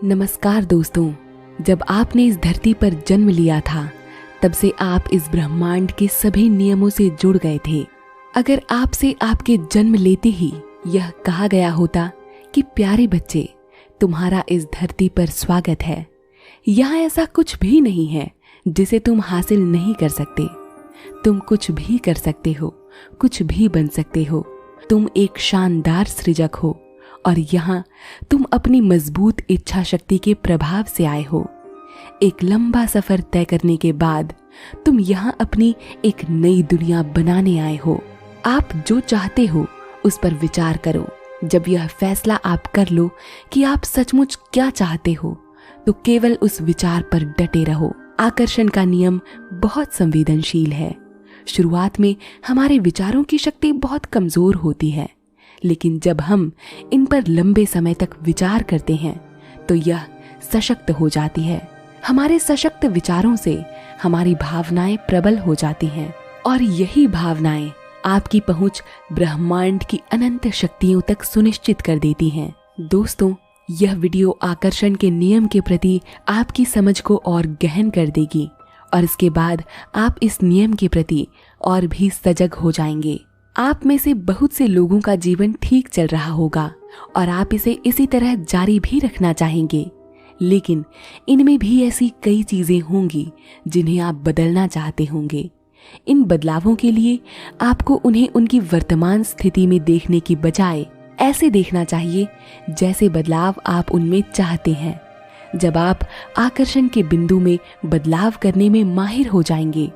नमस्कार दोस्तों, जब आपने इस धरती पर जन्म लिया था तब से आप इस ब्रह्मांड के सभी नियमों से जुड़ गए थे। अगर आपसे आपके जन्म लेते ही यह कहा गया होता कि प्यारे बच्चे, तुम्हारा इस धरती पर स्वागत है, यहाँ ऐसा कुछ भी नहीं है जिसे तुम हासिल नहीं कर सकते। तुम कुछ भी कर सकते हो, कुछ भी बन सकते हो। तुम एक शानदार सृजक हो और यहाँ तुम अपनी मजबूत इच्छा शक्ति के प्रभाव से आए हो। एक लंबा सफर तय करने के बाद तुम यहाँ अपनी एक नई दुनिया बनाने आए हो। आप जो चाहते हो उस पर विचार करो। जब यह फैसला आप कर लो कि आप सचमुच क्या चाहते हो, तो केवल उस विचार पर डटे रहो। आकर्षण का नियम बहुत संवेदनशील है। शुरुआत में हमारे विचारों की शक्ति बहुत कमजोर होती है, लेकिन जब हम इन पर लंबे समय तक विचार करते हैं तो यह सशक्त हो जाती है। हमारे सशक्त विचारों से हमारी भावनाएं प्रबल हो जाती हैं और यही भावनाएं आपकी पहुंच ब्रह्मांड की अनंत शक्तियों तक सुनिश्चित कर देती हैं। दोस्तों, यह वीडियो आकर्षण के नियम के प्रति आपकी समझ को और गहन कर देगी और इसके बाद आप इस नियम के प्रति और भी सजग हो जाएंगे। आप में से बहुत से लोगों का जीवन ठीक चल रहा होगा और आप इसे इसी तरह जारी भी रखना चाहेंगे, लेकिन इनमें भी ऐसी कई चीजें होंगी जिन्हें आप बदलना चाहते होंगे। इन बदलावों के लिए आपको उन्हें उनकी वर्तमान स्थिति में देखने की बजाय ऐसे देखना चाहिए जैसे बदलाव आप उनमें चाहते हैं। जब आप आकर्षण के बिंदु में बदलाव करने में माहिर हो जाएंगे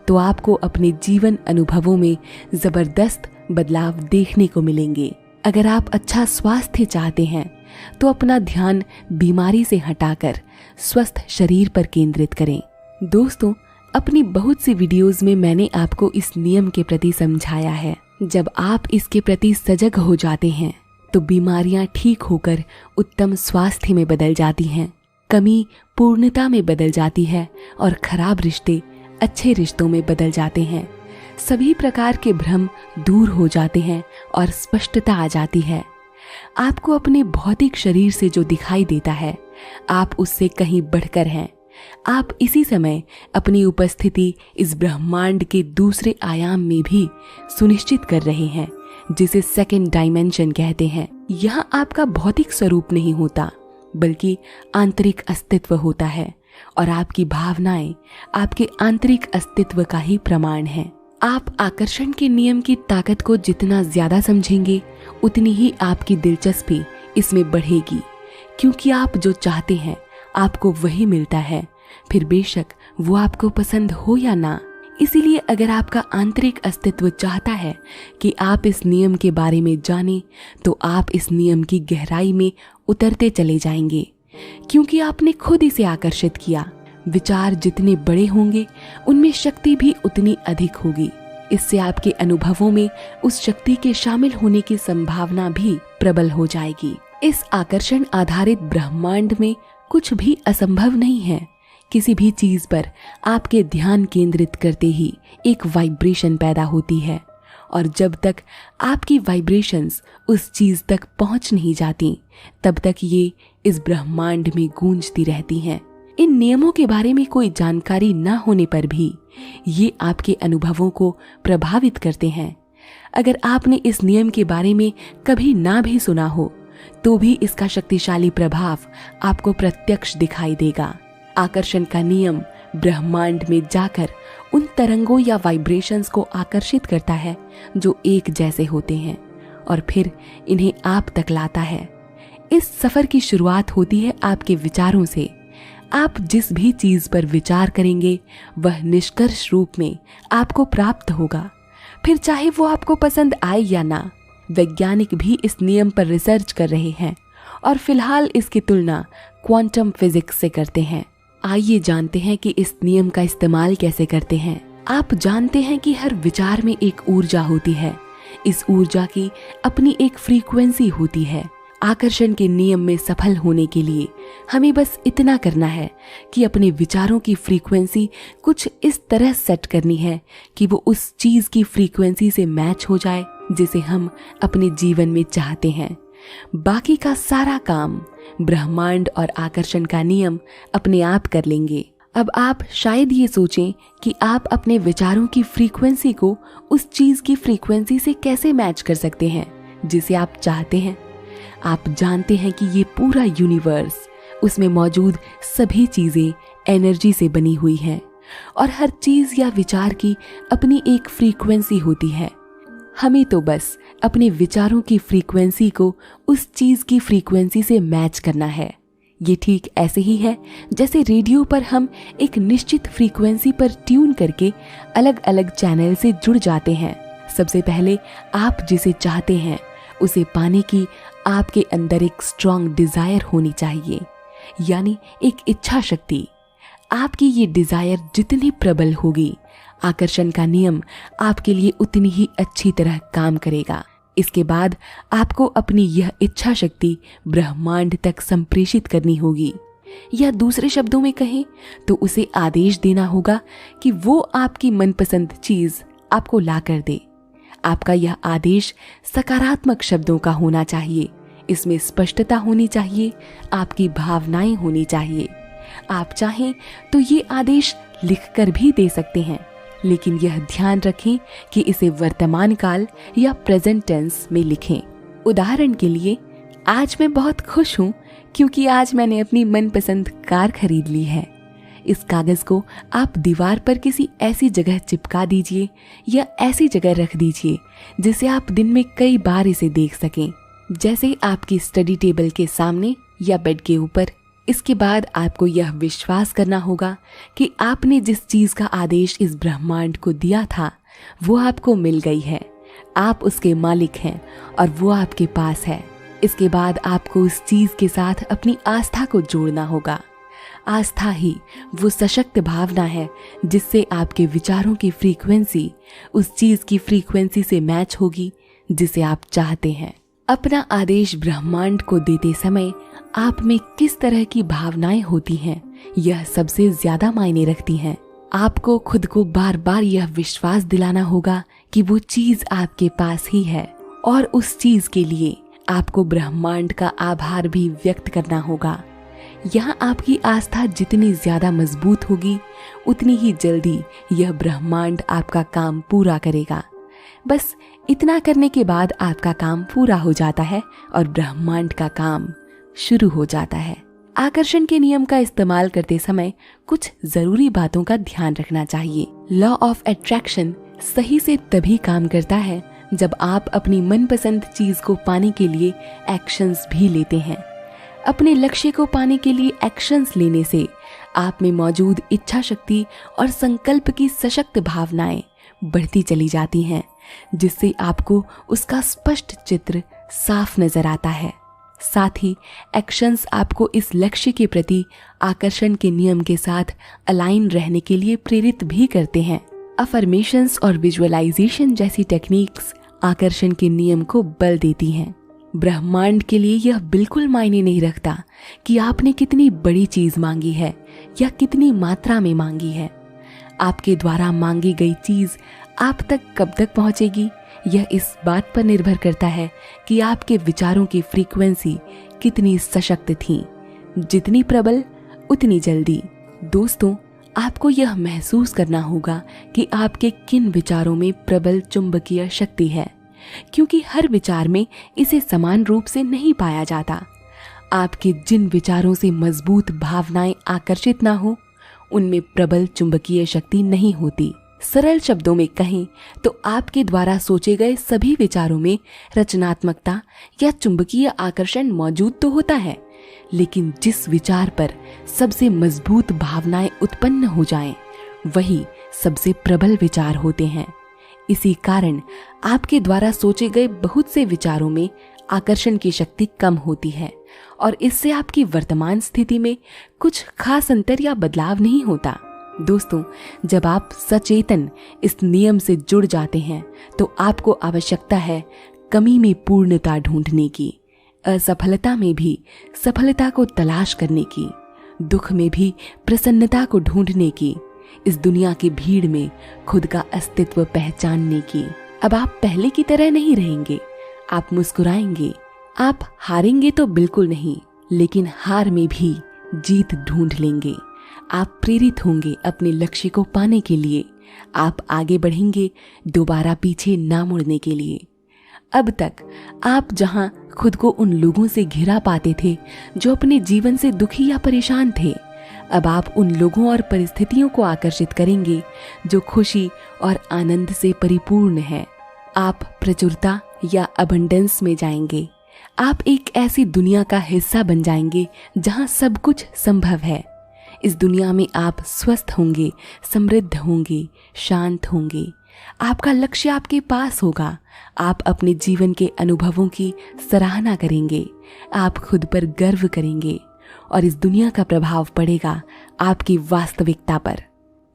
तो आपको अपने जीवन अनुभवों में जबरदस्त बदलाव देखने को मिलेंगे। अगर आप अच्छा स्वास्थ्य चाहते हैं तो अपना ध्यान बीमारी से हटाकर स्वस्थ शरीर पर केंद्रित करें। दोस्तों, अपनी बहुत सी वीडियोस में मैंने आपको इस नियम के प्रति समझाया है। जब आप इसके प्रति सजग हो जाते हैं तो बीमारियां ठीक होकर उत्तम स्वास्थ्य में बदल जाती हैं, कमी पूर्णता में बदल जाती है और खराब रिश्ते अच्छे रिश्तों में बदल जाते हैं। सभी प्रकार के भ्रम दूर हो जाते हैं और स्पष्टता आ जाती है। आपको अपने भौतिक शरीर से जो दिखाई देता है, आप उससे कहीं बढ़कर हैं। आप इसी समय अपनी उपस्थिति इस ब्रह्मांड के दूसरे आयाम में भी सुनिश्चित कर रहे हैं, जिसे सेकंड डायमेंशन कहते हैं। यहाँ आपका भौतिक स्वरूप नहीं होता, बल्कि आंतरिक अस्तित्व होता है और आपकी भावनाएं आपके आंतरिक अस्तित्व का ही प्रमाण है। आप आकर्षण के नियम की ताकत को जितना ज्यादा समझेंगे, उतनी ही आपकी दिलचस्पी इसमें बढ़ेगी, क्योंकि आप जो चाहते हैं आपको वही मिलता है, फिर बेशक वो आपको पसंद हो या ना। इसीलिए अगर आपका आंतरिक अस्तित्व चाहता है कि आप इस नियम के बारे में जानें, तो आप इस नियम की गहराई में उतरते चले जाएंगे, क्योंकि आपने खुद इसे आकर्षित किया। विचार जितने बड़े होंगे उनमें शक्ति भी उतनी अधिक होगी। इससे आपके अनुभवों में उस शक्ति के शामिल होने की संभावना भी प्रबल हो जाएगी। इस आकर्षण आधारित ब्रह्मांड में कुछ भी असंभव नहीं है। किसी भी चीज पर आपके ध्यान केंद्रित करते ही एक वाइब्रेशन पैदा होती है और जब तक आपकी वाइब्रेशंस उस चीज तक पहुंच नहीं जाती, तब तक ये इस ब्रह्मांड में गूंजती रहती हैं। इन नियमों के बारे में कोई जानकारी न होने पर भी ये आपके अनुभवों को प्रभावित करते हैं। अगर आपने इस नियम के बारे में कभी ना भी सुना हो, तो भी इसका शक्तिशाली प्रभाव आपको प्रत्यक्ष दिखाई देगा। आकर्षण का नियम ब्रह्मांड में जाकर उन तरंगों या वाइब्रेशंस को आकर्षित करता है जो एक जैसे होते हैं और फिर इन्हें आप तक लाता है। इस सफर की शुरुआत होती है आपके विचारों से। आप जिस भी चीज पर विचार करेंगे वह निष्कर्ष रूप में आपको प्राप्त होगा, फिर चाहे वो आपको पसंद आए या ना। वैज्ञानिक भी इस नियम पर रिसर्च कर रहे हैं और फिलहाल इसकी तुलना क्वांटम फिजिक्स से करते हैं। आइए जानते हैं कि इस नियम का इस्तेमाल कैसे करते हैं। आप जानते हैं कि हर विचार में एक ऊर्जा होती है। इस ऊर्जा की अपनी एक फ्रीक्वेंसी होती है। आकर्षण के नियम में सफल होने के लिए हमें बस इतना करना है कि अपने विचारों की फ्रीक्वेंसी कुछ इस तरह सेट करनी है कि वो उस चीज की फ्रीक्वेंसी से मैच हो जाए जिसे हम अपने जीवन में चाहते हैं। बाकी का सारा काम ब्रह्मांड और आकर्षण का नियम अपने आप कर लेंगे। अब आप शायद ये सोचें कि आप अपने विचारों की फ्रीक्वेंसी को उस चीज की फ्रीक्वेंसी से कैसे मैच कर सकते हैं जिसे आप चाहते हैं। आप जानते हैं कि ये पूरा यूनिवर्स, उसमें मौजूद सभी चीजें एनर्जी से बनी हुई हैं और हर चीज या विचार की अपनी एक फ्रीक्वेंसी होती है। हमें तो बस अपने विचारों की फ्रीक्वेंसी को उस चीज की फ्रीक्वेंसी से मैच करना है। ये ठीक ऐसे ही है जैसे रेडियो पर हम एक निश्चित फ्रीक्वेंसी पर ट्यून करके अलग अलग चैनल से जुड़ जाते हैं। सबसे पहले आप जिसे चाहते हैं उसे पाने की आपके अंदर एक स्ट्रॉन्ग डिजायर होनी चाहिए, यानी एक इच्छा शक्ति। आपकी ये डिजायर जितनी प्रबल होगी, आकर्षण का नियम आपके लिए उतनी ही अच्छी तरह काम करेगा। इसके बाद आपको अपनी यह इच्छा शक्ति ब्रह्मांड तक संप्रेषित करनी होगी, या दूसरे शब्दों में कहें तो उसे आदेश देना होगा कि वो आपकी मनपसंद चीज आपको ला कर दे। आपका यह आदेश सकारात्मक शब्दों का होना चाहिए, इसमें स्पष्टता होनी चाहिए, आपकी भावनाएं होनी चाहिए। आप चाहें तो ये आदेश लिखकर भी दे सकते हैं, लेकिन यह ध्यान रखें कि इसे वर्तमान काल या प्रेजेंट टेंस में लिखें। उदाहरण के लिए, आज मैं बहुत खुश हूँ क्योंकि आज मैंने अपनी मनपसंद कार खरीद ली है। इस कागज को आप दीवार पर किसी ऐसी जगह चिपका दीजिए या ऐसी जगह रख दीजिए जिसे आप दिन में कई बार इसे देख सकें, जैसे आपकी स्टडी टेबल के सामने या बेड के ऊपर। इसके बाद आपको यह विश्वास करना होगा कि आपने जिस चीज का आदेश इस ब्रह्मांड को दिया था वो आपको मिल गई है। आप उसके मालिक हैं और वो आपके पास है। इसके बाद आपको उस चीज के साथ अपनी आस्था को जोड़ना होगा। आस्था ही वो सशक्त भावना है जिससे आपके विचारों की फ्रीक्वेंसी उस चीज की फ्रीक्वेंसी से मैच होगी जिसे आप चाहते हैं। अपना आदेश ब्रह्मांड को देते समय आप में किस तरह की भावनाएं होती हैं, यह सबसे ज्यादा मायने रखती हैं। आपको खुद को बार बार यह विश्वास दिलाना होगा कि वो चीज आपके पास ही है, और उस चीज के लिए आपको ब्रह्मांड का आभार भी व्यक्त करना होगा। यहाँ आपकी आस्था जितनी ज्यादा मजबूत होगी, उतनी ही जल्दी यह ब्रह्मांड आपका काम पूरा करेगा। बस इतना करने के बाद आपका काम पूरा हो जाता है और ब्रह्मांड का काम शुरू हो जाता है। आकर्षण के नियम का इस्तेमाल करते समय कुछ जरूरी बातों का ध्यान रखना चाहिए। लॉ ऑफ अट्रैक्शन सही से तभी काम करता है जब आप अपनी मनपसंद चीज को पाने के लिए एक्शंस भी लेते हैं। अपने लक्ष्य को पाने के लिए एक्शंस लेने से आप में मौजूद इच्छा शक्ति और संकल्प की सशक्त भावनाएं बढ़ती चली जाती हैं, जिससे आपको उसका स्पष्ट चित्र साफ नजर आता है। साथ ही एक्शंस आपको इस लक्ष्य के प्रति आकर्षण के नियम के साथ अलाइन रहने के लिए प्रेरित भी करते हैं। अफर्मेशंस और विजुअलाइजेशन जैसी टेक्निक्स आकर्षण के नियम को बल देती हैं। ब्रह्मांड के लिए यह बिल्कुल मायने नहीं रखता कि आपने कितनी बड़ी चीज मांगी है या कितनी मात्रा में मांगी है। आपके द्वारा मांगी गई चीज आप तक कब तक पहुंचेगी, यह इस बात पर निर्भर करता है कि आपके विचारों की फ्रीक्वेंसी कितनी सशक्त थी। जितनी प्रबल उतनी जल्दी। दोस्तों, आपको यह महसूस करना होगा कि आपके किन विचारों में प्रबल चुंबकीय शक्ति है, क्योंकि हर विचार में इसे समान रूप से नहीं पाया जाता। आपके जिन विचारों से मजबूत भावनाएं आकर्षित ना हो, उनमें प्रबल चुंबकीय शक्ति नहीं होती। सरल शब्दों में कहें तो आपके द्वारा सोचे गए सभी विचारों में रचनात्मकता या चुंबकीय आकर्षण मौजूद तो होता है, लेकिन जिस विचार पर सबसे मजबूत भावनाएं उत्पन्न हो जाएं, वही सबसे प्रबल विचार होते हैं। इसी कारण आपके द्वारा सोचे गए बहुत से विचारों में आकर्षण की शक्ति कम होती है और इससे आपकी वर्तमान स्थिति में कुछ खास अंतर या बदलाव नहीं होता। दोस्तों, जब आप सचेतन इस नियम से जुड़ जाते हैं तो आपको आवश्यकता है कमी में पूर्णता ढूंढने की, असफलता में भी सफलता को तलाश करने की, दुख में भी प्रसन्नता को ढूंढने की, इस दुनिया की भीड़ में खुद का अस्तित्व पहचानने की। अब आप पहले की तरह नहीं रहेंगे। आप मुस्कुराएंगे, आप हारेंगे तो बिल्कुल नहीं, लेकिन हार में भी जीत ढूंढ लेंगे। आप प्रेरित होंगे अपने लक्ष्य को पाने के लिए। आप आगे बढ़ेंगे दोबारा पीछे ना मुड़ने के लिए। अब तक आप जहां खुद को उन लोगों से घिरा पाते थे जो अपने जीवन से दुखी या परेशान थे, अब आप उन लोगों और परिस्थितियों को आकर्षित करेंगे जो खुशी और आनंद से परिपूर्ण है। आप प्रचुरता या अबंडेंस में जाएंगे। आप एक ऐसी दुनिया का हिस्सा बन जाएंगे जहां सब कुछ संभव है। इस दुनिया में आप स्वस्थ होंगे, समृद्ध होंगे, शांत होंगे। आपका लक्ष्य आपके पास होगा। आप अपने जीवन के अनुभवों की सराहना करेंगे। आप खुद पर गर्व करेंगे और इस दुनिया का प्रभाव पड़ेगा आपकी वास्तविकता पर।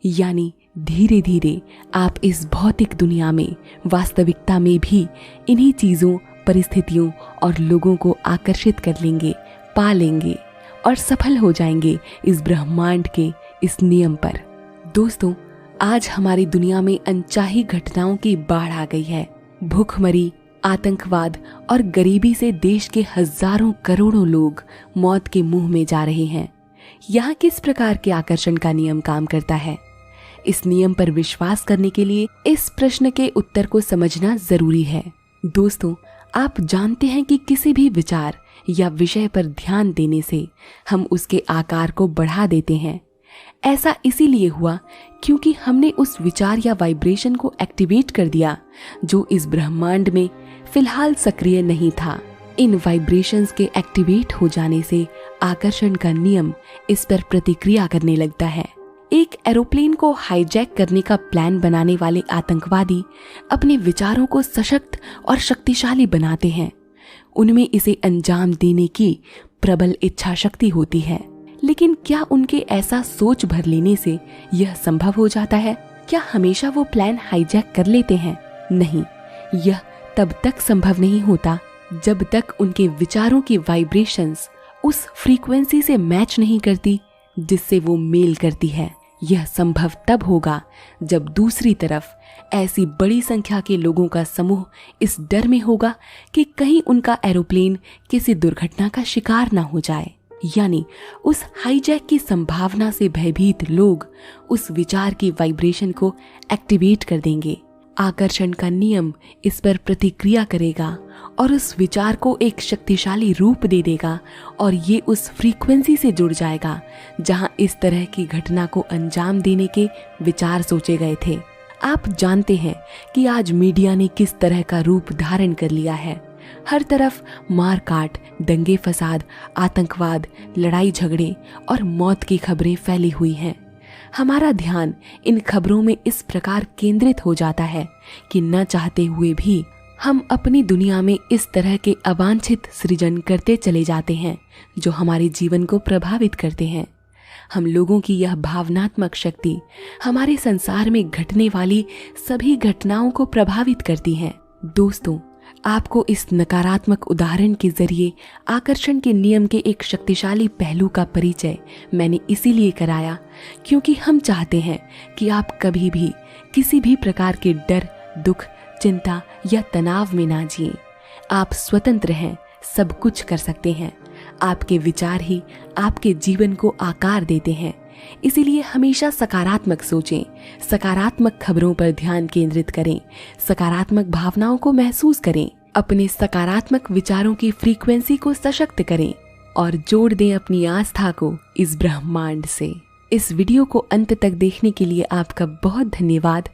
यानी धीरे धीरे आप इस भौतिक दुनिया में, वास्तविकता में भी इन्हीं चीजों, परिस्थितियों और लोगों को आकर्षित कर लेंगे, पा लेंगे और सफल हो जाएंगे इस ब्रह्मांड के इस नियम पर। दोस्तों, आज हमारी दुनिया में अनचाही घटनाओं की बाढ़ आ गई है। भूखमरी, आतंकवाद और गरीबी से देश के हजारों करोड़ों लोग मौत के मुंह में जा रहे हैं। यहाँ किस प्रकार के आकर्षण का नियम काम करता है? इस नियम पर विश्वास करने के लिए इस प्रश्न के उत्तर को समझना जरूरी है। दोस्तों, आप जानते हैं कि किसी भी विचार या विषय पर ध्यान देने से हम उसके आकार को बढ़ा देते हैं। ऐसा इसीलिए हुआ क्योंकि हमने उस विचार या वाइब्रेशन को एक्टिवेट कर दिया जो इस ब्रह्मांड में फिलहाल सक्रिय नहीं था। इन वाइब्रेशंस के एक्टिवेट हो जाने से आकर्षण का नियम इस पर प्रतिक्रिया करने लगता है। एक एरोप्लेन को हाईजैक करने का प्लान बनाने वाले आतंकवादी अपने विचारों को सशक्त और शक्तिशाली बनाते हैं। उनमें इसे अंजाम देने की प्रबल इच्छा शक्ति होती है। लेकिन क्या उनके ऐसा सोच भर लेने से यह संभव हो जाता है? क्या हमेशा वो प्लान हाईजैक कर लेते हैं? नहीं, यह तब तक संभव नहीं होता जब तक उनके विचारों की वाइब्रेशंस उस फ्रीक्वेंसी से मैच नहीं करती जिससे वो मेल करती है। यह संभव तब होगा जब दूसरी तरफ ऐसी बड़ी संख्या के लोगों का समूह इस डर में होगा कि कहीं उनका एरोप्लेन किसी दुर्घटना का शिकार ना हो जाए। यानी उस हाईजैक की संभावना से भयभीत लोग उस विचार की वाइब्रेशन को एक्टिवेट कर देंगे। आकर्षण का नियम इस पर प्रतिक्रिया करेगा और उस विचार को एक शक्तिशाली रूप दे देगा और ये उस फ्रीक्वेंसी से जुड़ जाएगा जहां इस तरह की घटना को अंजाम देने के विचार सोचे गए थे। आप जानते हैं कि आज मीडिया ने किस तरह का रूप धारण कर लिया है। हर तरफ मार काट, दंगे फसाद, आतंकवाद, लड़ाई झगड़े और मौत की खबरें फैली हुई हैं। हमारा ध्यान इन खबरों में इस प्रकार केंद्रित हो जाता है कि न चाहते हुए भी हम अपनी दुनिया में इस तरह के अवांछित सृजन करते चले जाते हैं जो हमारे जीवन को प्रभावित करते हैं। हम लोगों की यह भावनात्मक शक्ति हमारे संसार में घटने वाली सभी घटनाओं को प्रभावित करती है। दोस्तों, आपको इस नकारात्मक उदाहरण के जरिए आकर्षण के नियम के एक शक्तिशाली पहलू का परिचय मैंने इसीलिए कराया क्योंकि हम चाहते हैं कि आप कभी भी किसी भी प्रकार के डर, दुख, चिंता या तनाव में ना जिएं। आप स्वतंत्र हैं, सब कुछ कर सकते हैं। आपके विचार ही आपके जीवन को आकार देते हैं। इसीलिए हमेशा सकारात्मक सोचें, सकारात्मक खबरों पर ध्यान केंद्रित करें, सकारात्मक भावनाओं को महसूस करें, अपने सकारात्मक विचारों की फ्रीक्वेंसी को सशक्त करें और जोड़ दें अपनी आस्था को इस ब्रह्मांड से। इस वीडियो को अंत तक देखने के लिए आपका बहुत धन्यवाद।